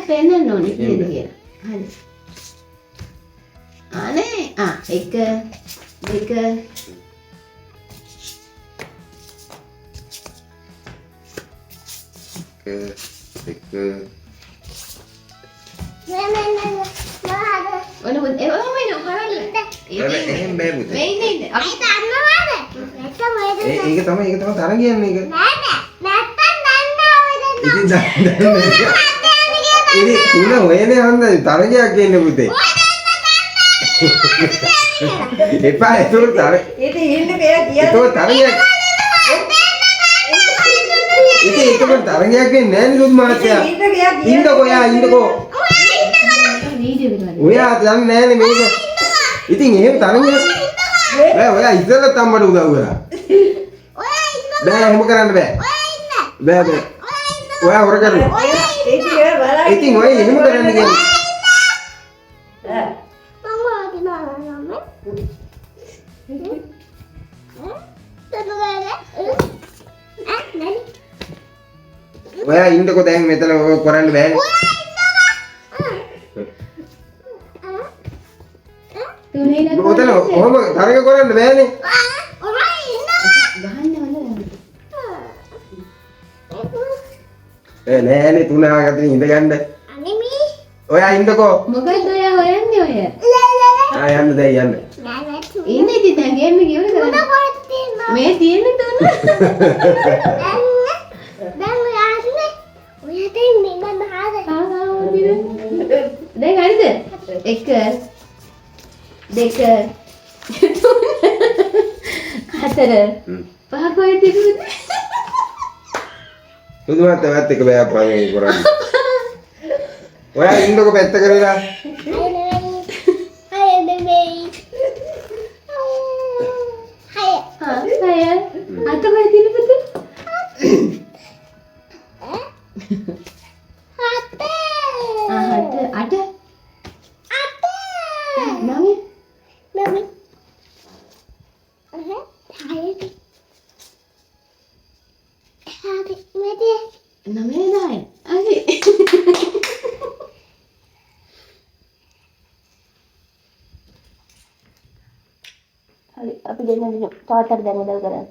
පෙන්නන්න ඕනේ කීයද කියලා. හරි. අනේ 1 2 ඔන්න පුතේ එහෙම කරන්න. එහෙම බෑ පුතේ. වෙන්නේ ඉන්න. අපි දන්නවද? ඒක තමයි තරංග කියන්නේ ඒක. ඉතින් තුන හොයන්නේ හන්දයි තරංගයක් කියන්නේ පුතේ. එපා ඒක ඉන්න බෑ කියලා. ඒක තරංගයක්. ඒක තරංගයක් වෙන්නේ නැහැ නේ දුක් මාත්‍යා. ඉන්නකෝ යා ඉන්නකෝ. ඔයා දන්නේ නැහැ නේ මේක. ඉතින් එහෙම තරංගයක් බෑ ඔයා ඉස්සෙල්ලා තම්බට උදව් කරා. බෑ එහෙම කරන්න බෑ. බෑ. ඔයා හොර කරනවා. ඉතින් ඔය එහෙම කරන්න කියන්නේ. ඔයා ඉන්නකෝ දැන් මෙතන ඔය කරන්න බෑනේ. ඔතන ඔහොම තරග කරන්න බෑනේ. නෑනේ තුනාගත්තේ ඉඳ ගන්න. ඔයා ඉන්නකෝ. මොකද ඔයා හොයන්නේ ඔය? යන්න දැන් යන්න. ඉන්නේ ඉතින් දැන් ගේම් එක ඉවර කරන්න. මේ තියෙන තුන. දැන් හරිද? 1 2 3 4 5 කොහෙද තිබුණේ? සුදුමත් වැත් එක බෑ අප්පා මේ කරන්නේ. ඔයා ඉන්නකෝ පැත්ත කරලා. අත කොහෙද තියෙන්නේ පුතේ? අට නමි නමේ හරි අපි දෙන්න තාත්තට දැන් උදව් කරා